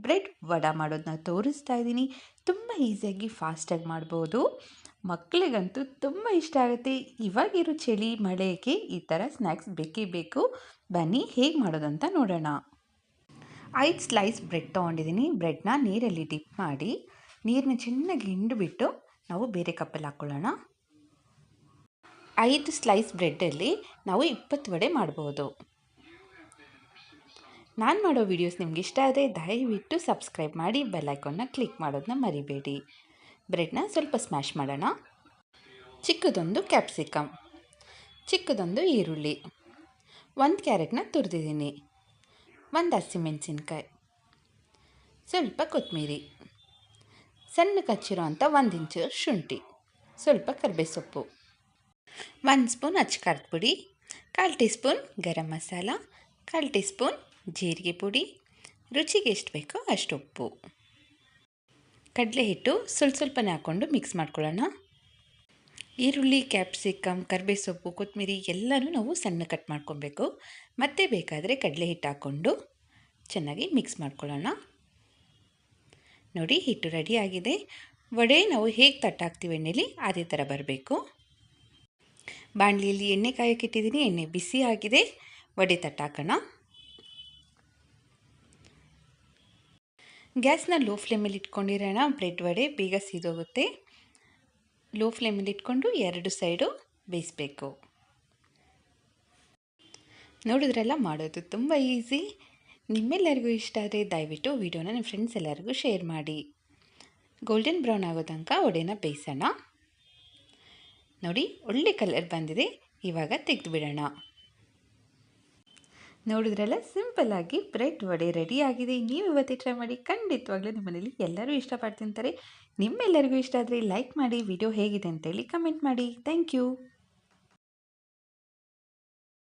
Bread vada ಮಾಡೋದನ್ನ ತೋರಿಸ್ತಾ ಇದ್ದೀನಿ. ತುಂಬ ಈಸಿಯಾಗಿ ಫಾಸ್ಟಾಗಿ ಮಾಡ್ಬೋದು. ಮಕ್ಕಳಿಗಂತೂ ತುಂಬ ಇಷ್ಟ ಆಗುತ್ತೆ. ಇವಾಗಿರೋ ಚಳಿ ಮಳೆಗೆ ಈ ಥರ ಸ್ನ್ಯಾಕ್ಸ್ ಬೇಕೇ ಬೇಕು. ಬನ್ನಿ ಹೇಗೆ ಮಾಡೋದಂತ ನೋಡೋಣ. 5 ಸ್ಲೈಸ್ ಬ್ರೆಡ್ ತೊಗೊಂಡಿದ್ದೀನಿ. ಬ್ರೆಡ್ನ ನೀರಲ್ಲಿ ಡಿಪ್ ಮಾಡಿ ನೀರನ್ನ ಚೆನ್ನಾಗಿ ಹಿಂಡಿಬಿಟ್ಟು ನಾವು ಬೇರೆ ಕಪ್ಪಲ್ಲಿ ಹಾಕ್ಕೊಳ್ಳೋಣ. 5 ಸ್ಲೈಸ್ ಬ್ರೆಡ್ಡಲ್ಲಿ ನಾವು 20 ವಡೆ ಮಾಡ್ಬೋದು. ನಾನು ಮಾಡೋ ವಿಡಿಯೋಸ್ ನಿಮ್ಗೆ ಇಷ್ಟ ಆದರೆ ದಯವಿಟ್ಟು ಸಬ್ಸ್ಕ್ರೈಬ್ ಮಾಡಿ, ಬೆಲ್ ಐಕಾನ್ನ ಕ್ಲಿಕ್ ಮಾಡೋದನ್ನ ಮರಿಬೇಡಿ. ಬ್ರೆಡ್ನ ಸ್ವಲ್ಪ ಸ್ಮ್ಯಾಶ್ ಮಾಡೋಣ. ಚಿಕ್ಕದೊಂದು ಕ್ಯಾಪ್ಸಿಕಮ್, ಚಿಕ್ಕದೊಂದು ಈರುಳ್ಳಿ, 1 ಕ್ಯಾರೆಟ್ನ ತುರಿದಿದ್ದೀನಿ, 1 ಹಸಿಮೆಣಸಿನ್ಕಾಯಿ, ಸ್ವಲ್ಪ ಕೊತ್ತಂಬರಿ, ಸಣ್ಣ ಕಚ್ಚಿರೋ ಅಂಥ 1 ಇಂಚು ಶುಂಠಿ, ಸ್ವಲ್ಪ ಕರಿಬೇವು ಸೊಪ್ಪು, 1 ಸ್ಪೂನ್ ಅಚ್ಚಕಾರದ ಪುಡಿ, 1/4 tea spoon garam masala, 1/4 tea spoon ಜೀರಿಗೆ ಪುಡಿ, ರುಚಿಗೆ ಎಷ್ಟು ಬೇಕೋ ಅಷ್ಟು ಉಪ್ಪು, ಕಡಲೆ ಹಿಟ್ಟು ಸ್ವಲ್ಪನೇ ಹಾಕ್ಕೊಂಡು ಮಿಕ್ಸ್ ಮಾಡ್ಕೊಳ್ಳೋಣ. ಈರುಳ್ಳಿ, ಕ್ಯಾಪ್ಸಿಕಮ್, ಕರಿಬೇವು ಸೊಪ್ಪು, ಕೊತ್ತಂಬರಿ ಎಲ್ಲನೂ ನಾವು ಸಣ್ಣ ಕಟ್ ಮಾಡ್ಕೊಬೇಕು. ಮತ್ತೆ ಬೇಕಾದರೆ ಕಡಲೆ ಹಿಟ್ಟು ಹಾಕ್ಕೊಂಡು ಚೆನ್ನಾಗಿ ಮಿಕ್ಸ್ ಮಾಡ್ಕೊಳ್ಳೋಣ. ನೋಡಿ, ಹಿಟ್ಟು ರೆಡಿ ಆಗಿದೆ. ವಡೆ ನಾವು ಹೇಗೆ ತಟ್ಟಾಕ್ತೀವಿ ಎಣ್ಣೆಲಿ ಅದೇ ಥರ ಬರಬೇಕು. ಬಾಣಲಿಯಲ್ಲಿ ಎಣ್ಣೆ ಕಾಯೋಕೆ ಇಟ್ಟಿದ್ದೀನಿ. ಎಣ್ಣೆ ಬಿಸಿ ಆಗಿದೆ. ವಡೆ ತಟ್ಟಾಕೋಣ. ಗ್ಯಾಸ್ನ ಲೋ ಫ್ಲೇಮಲ್ಲಿ ಇಟ್ಕೊಂಡಿರೋಣ. ಬ್ರೆಡ್ ವಡೆ ಬೇಗ ಸೀದೋಗುತ್ತೆ. ಲೋ ಫ್ಲೇಮಲ್ಲಿ ಇಟ್ಕೊಂಡು 2 ಸೈಡು ಬೇಯಿಸಬೇಕು. ನೋಡಿದ್ರೆಲ್ಲ ಮಾಡೋದು ತುಂಬ ಈಸಿ. ನಿಮ್ಮೆಲ್ಲರಿಗೂ ಇಷ್ಟ ಆದರೆ ದಯವಿಟ್ಟು ವಿಡಿಯೋನ ನಿಮ್ಮ ಫ್ರೆಂಡ್ಸ್ ಎಲ್ಲರಿಗೂ ಶೇರ್ ಮಾಡಿ. ಗೋಲ್ಡನ್ ಬ್ರೌನ್ ಆಗೋ ತನಕ ವಡೆನ ಬೇಯಿಸೋಣ. ನೋಡಿ, ಒಳ್ಳೆ ಕಲರ್ ಬಂದಿದೆ. ಇವಾಗ ತೆಗೆದುಬಿಡೋಣ. ನೋಡಿದ್ರೆಲ್ಲ ಸಿಂಪಲ್ಲಾಗಿ ಬ್ರೆಡ್ ವಡೆ ರೆಡಿ ಆಗಿದೆ. ನೀವು ಇವತ್ತೇ ಟ್ರೈ ಮಾಡಿ. ಖಂಡಿತವಾಗ್ಲೂ ನಿಮ್ಮ ಮನೇಲಿ ಎಲ್ಲರೂ ಇಷ್ಟಪಟ್ಟು ತಿಂತಾರೆ. ನಿಮ್ಮೆಲ್ಲರಿಗೂ ಇಷ್ಟ ಆದರೆ ಲೈಕ್ ಮಾಡಿ. ವಿಡಿಯೋ ಹೇಗಿದೆ ಅಂತೇಳಿ ಕಮೆಂಟ್ ಮಾಡಿ. Thank you.